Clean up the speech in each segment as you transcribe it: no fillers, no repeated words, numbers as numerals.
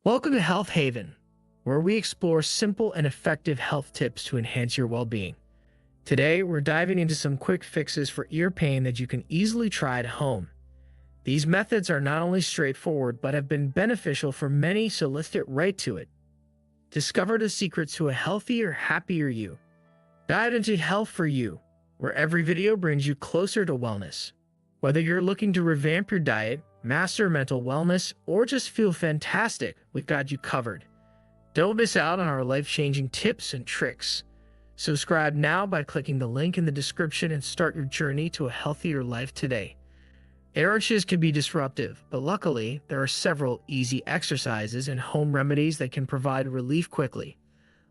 Welcome to Health Haven, where we explore simple and effective health tips to enhance your well-being. Today, we're diving into some quick fixes for ear pain that you can easily try at home. These methods are not only straightforward, but have been beneficial for many, so let's get right to it. Discover the secrets to a healthier, happier you. Dive into Health for You, where every video brings you closer to wellness. Whether you're looking to revamp your diet, master mental wellness, or just feel fantastic, we've got you covered. Don't miss out on our life-changing tips and tricks. Subscribe now by clicking the link in the description and start your journey to a healthier life today. Earaches can be disruptive, but luckily, there are several easy exercises and home remedies that can provide relief quickly.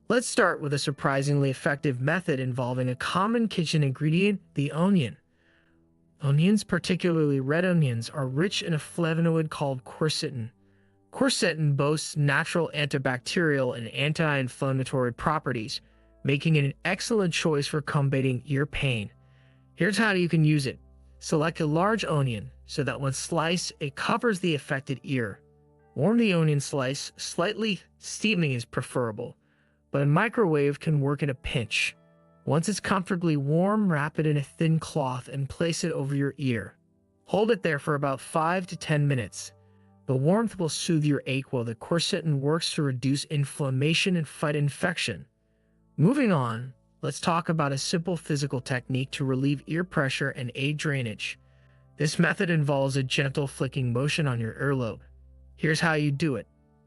Let's start with a surprisingly effective method involving a common kitchen ingredient, the onion. Onions, particularly red onions, are rich in a flavonoid called quercetin. Quercetin boasts natural antibacterial and anti-inflammatory properties, making it an excellent choice for combating ear pain. Here's how you can use it. Select a large onion so that when sliced, it covers the affected ear. Warm the onion slice slightly, steaming is preferable, but a microwave can work in a pinch. Once it's comfortably warm, wrap it in a thin cloth and place it over your ear. Hold it there for about 5 to 10 minutes. The warmth will soothe your ache while the quercetin works to reduce inflammation and fight infection. Moving on, let's talk about a simple physical technique to relieve ear pressure and aid drainage. This method involves a gentle flicking motion on your earlobe. Here's how you do it.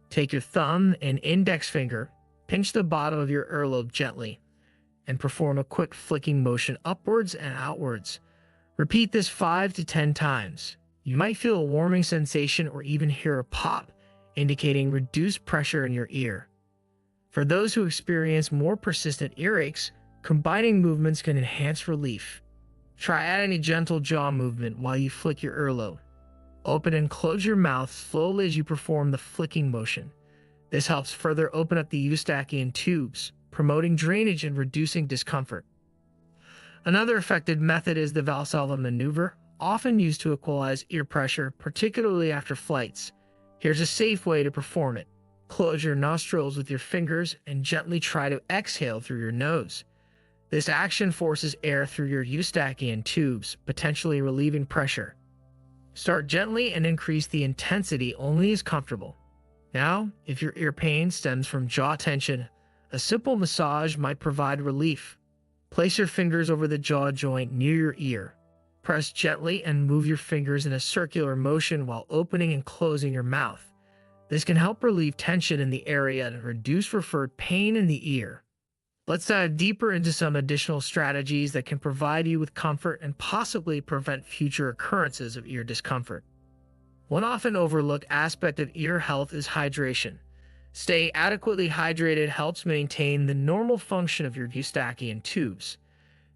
Take your thumb and index finger, pinch the bottom of your earlobe gently, and perform a quick flicking motion upwards and outwards. Repeat this 5 to 10 times. You might feel a warming sensation or even hear a pop, indicating reduced pressure in your ear. For those who experience more persistent earaches, combining movements can enhance relief. Try adding a gentle jaw movement while you flick your earlobe. Open and close your mouth slowly as you perform the flicking motion. This helps further open up the Eustachian tubes, promoting drainage and reducing discomfort. Another effective method is the Valsalva maneuver, often used to equalize ear pressure, particularly after flights. Here's a safe way to perform it. Close your nostrils with your fingers and gently try to exhale through your nose. This action forces air through your Eustachian tubes, potentially relieving pressure. Start gently and increase the intensity only as comfortable. Now, if your ear pain stems from jaw tension, a simple massage might provide relief. Place your fingers over the jaw joint near your ear. Press gently and move your fingers in a circular motion while opening and closing your mouth. This can help relieve tension in the area and reduce referred pain in the ear. Let's dive deeper into some additional strategies that can provide you with comfort and possibly prevent future occurrences of ear discomfort. One often overlooked aspect of ear health is hydration. Staying adequately hydrated helps maintain the normal function of your Eustachian tubes.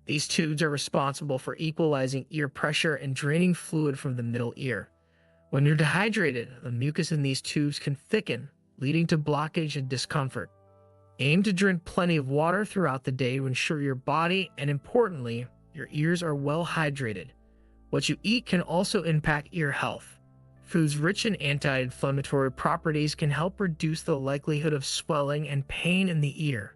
These tubes are responsible for equalizing ear pressure and draining fluid from the middle ear. When you're dehydrated, the mucus in these tubes can thicken, leading to blockage and discomfort. Aim to drink plenty of water throughout the day to ensure your body and, importantly, your ears are well hydrated. What you eat can also impact ear health. Foods rich in anti-inflammatory properties can help reduce the likelihood of swelling and pain in the ear.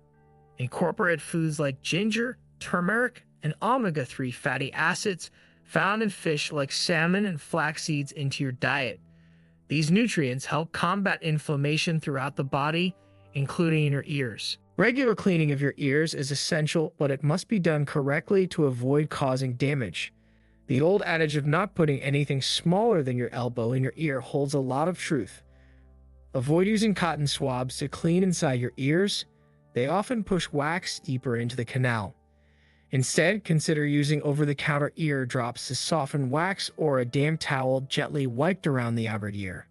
Incorporate foods like ginger, turmeric, and omega-3 fatty acids found in fish like salmon and flax seeds into your diet. These nutrients help combat inflammation throughout the body, including in your ears. Regular cleaning of your ears is essential, but it must be done correctly to avoid causing damage. The old adage of not putting anything smaller than your elbow in your ear holds a lot of truth. Avoid using cotton swabs to clean inside your ears. They often push wax deeper into the canal. Instead, consider using over-the-counter ear drops to soften wax or a damp towel gently wiped around the outer ear.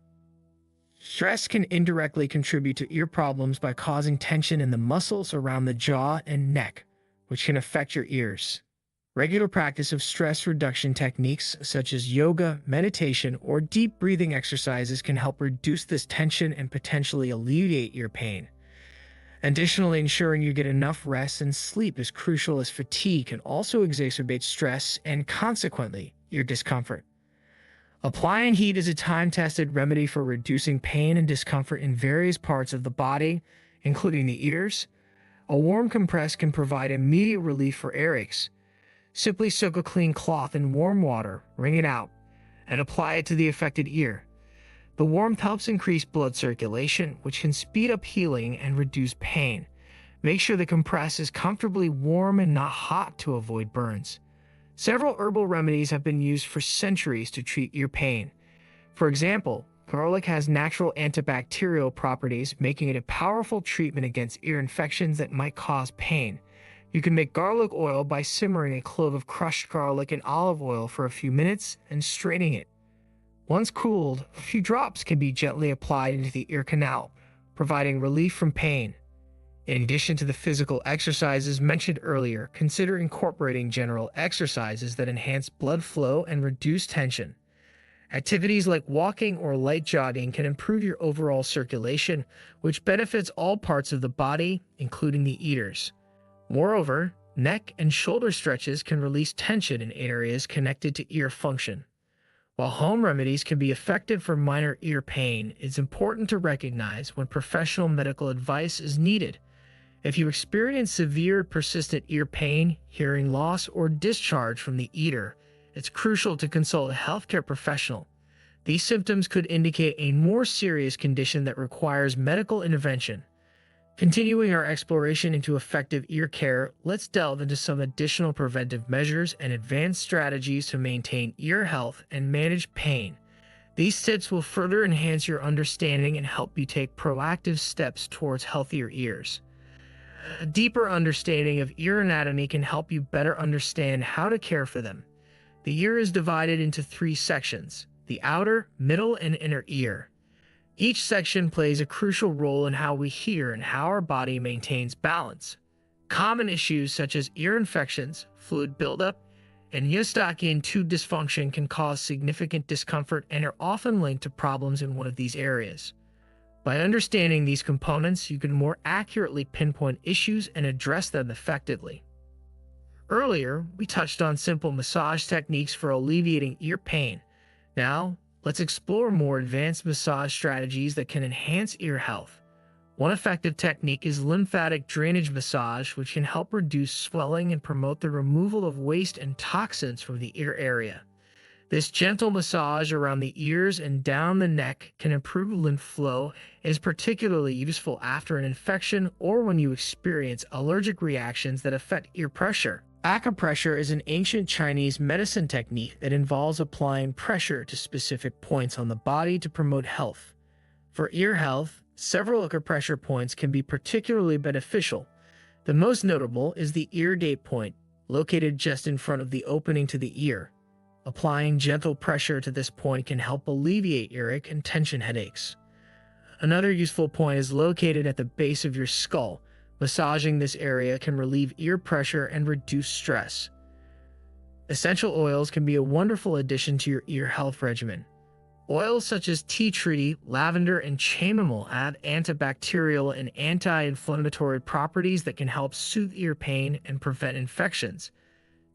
Stress can indirectly contribute to ear problems by causing tension in the muscles around the jaw and neck, which can affect your ears. Regular practice of stress reduction techniques such as yoga, meditation, or deep breathing exercises can help reduce this tension and potentially alleviate ear pain. Additionally, ensuring you get enough rest and sleep is crucial, as fatigue can also exacerbate stress and, consequently, ear discomfort. Applying heat is a time-tested remedy for reducing pain and discomfort in various parts of the body, including the ears. A warm compress can provide immediate relief for earaches. Simply soak a clean cloth in warm water, wring it out, and apply it to the affected ear. The warmth helps increase blood circulation, which can speed up healing and reduce pain. Make sure the compress is comfortably warm and not hot to avoid burns. Several herbal remedies have been used for centuries to treat ear pain. For example, garlic has natural antibacterial properties, making it a powerful treatment against ear infections that might cause pain. You can make garlic oil by simmering a clove of crushed garlic in olive oil for a few minutes and straining it. Once cooled, a few drops can be gently applied into the ear canal, providing relief from pain. In addition to the physical exercises mentioned earlier, consider incorporating general exercises that enhance blood flow and reduce tension. Activities like walking or light jogging can improve your overall circulation, which benefits all parts of the body, including the ears. Moreover, neck and shoulder stretches can release tension in areas connected to ear function. While home remedies can be effective for minor ear pain, it's important to recognize when professional medical advice is needed. If you experience severe, persistent ear pain, hearing loss, or discharge from the ear, it's crucial to consult a healthcare professional. These symptoms could indicate a more serious condition that requires medical intervention. Continuing our exploration into effective ear care, let's delve into some additional preventive measures and advanced strategies to maintain ear health and manage pain. These tips will further enhance your understanding and help you take proactive steps towards healthier ears. A deeper understanding of ear anatomy can help you better understand how to care for them. The ear is divided into 3 sections: the outer, middle, and inner ear. Each section plays a crucial role in how we hear and how our body maintains balance. Common issues such as ear infections, fluid buildup, and Eustachian tube dysfunction can cause significant discomfort and are often linked to problems in one of these areas. By understanding these components, you can more accurately pinpoint issues and address them effectively. Earlier, we touched on simple massage techniques for alleviating ear pain. Now, let's explore more advanced massage strategies that can enhance ear health. One effective technique is lymphatic drainage massage, which can help reduce swelling and promote the removal of waste and toxins from the ear area. This gentle massage around the ears and down the neck can improve lymph flow and is particularly useful after an infection or when you experience allergic reactions that affect ear pressure. Acupressure is an ancient Chinese medicine technique that involves applying pressure to specific points on the body to promote health. For ear health, several acupressure points can be particularly beneficial. The most notable is the ear date point, located just in front of the opening to the ear. Applying gentle pressure to this point can help alleviate earache and tension headaches. Another useful point is located at the base of your skull. Massaging this area can relieve ear pressure and reduce stress. Essential oils can be a wonderful addition to your ear health regimen. Oils such as tea tree, lavender, and chamomile add antibacterial and anti-inflammatory properties that can help soothe ear pain and prevent infections.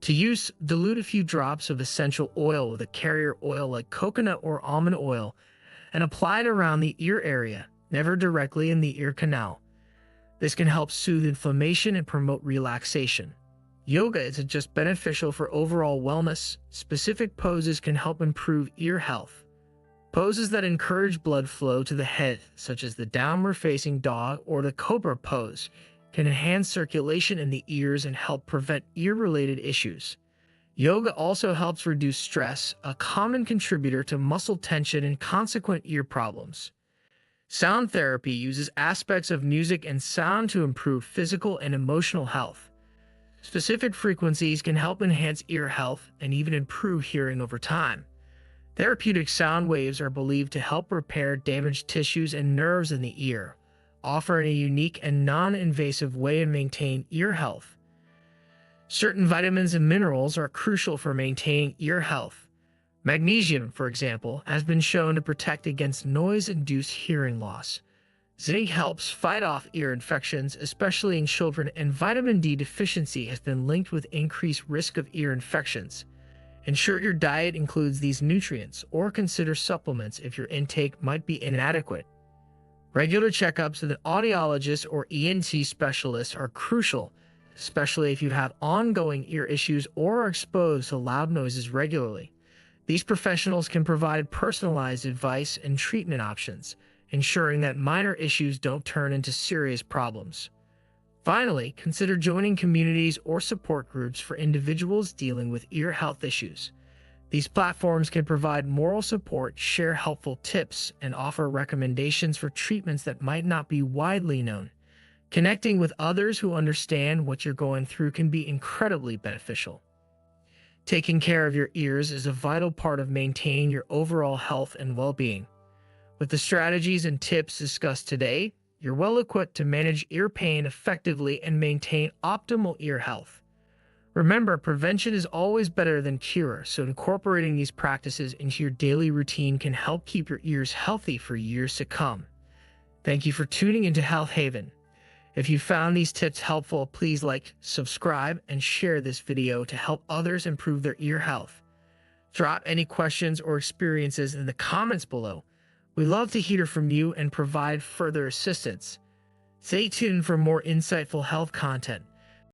To use, dilute a few drops of essential oil with a carrier oil like coconut or almond oil and apply it around the ear area, never directly in the ear canal. This can help soothe inflammation and promote relaxation. Yoga isn't just beneficial for overall wellness. Specific poses can help improve ear health. Poses that encourage blood flow to the head, such as the downward-facing dog or the cobra pose, can enhance circulation in the ears and help prevent ear-related issues. Yoga also helps reduce stress, a common contributor to muscle tension and consequent ear problems. Sound therapy uses aspects of music and sound to improve physical and emotional health. Specific frequencies can help enhance ear health and even improve hearing over time. Therapeutic sound waves are believed to help repair damaged tissues and nerves in the ear, offering a unique and non-invasive way to maintain ear health. Certain vitamins and minerals are crucial for maintaining ear health. Magnesium, for example, has been shown to protect against noise-induced hearing loss. Zinc helps fight off ear infections, especially in children, and vitamin D deficiency has been linked with increased risk of ear infections. Ensure your diet includes these nutrients or consider supplements if your intake might be inadequate. Regular checkups with an audiologist or ENT specialist are crucial, especially if you have ongoing ear issues or are exposed to loud noises regularly. These professionals can provide personalized advice and treatment options, ensuring that minor issues don't turn into serious problems. Finally, consider joining communities or support groups for individuals dealing with ear health issues. These platforms can provide moral support, share helpful tips, and offer recommendations for treatments that might not be widely known. Connecting with others who understand what you're going through can be incredibly beneficial. Taking care of your ears is a vital part of maintaining your overall health and well-being. With the strategies and tips discussed today, you're well equipped to manage ear pain effectively and maintain optimal ear health. Remember, prevention is always better than cure, so incorporating these practices into your daily routine can help keep your ears healthy for years to come. Thank you for tuning into Health Haven. If you found these tips helpful, please like, subscribe, and share this video to help others improve their ear health. Drop any questions or experiences in the comments below. We love to hear from you and provide further assistance. Stay tuned for more insightful health content.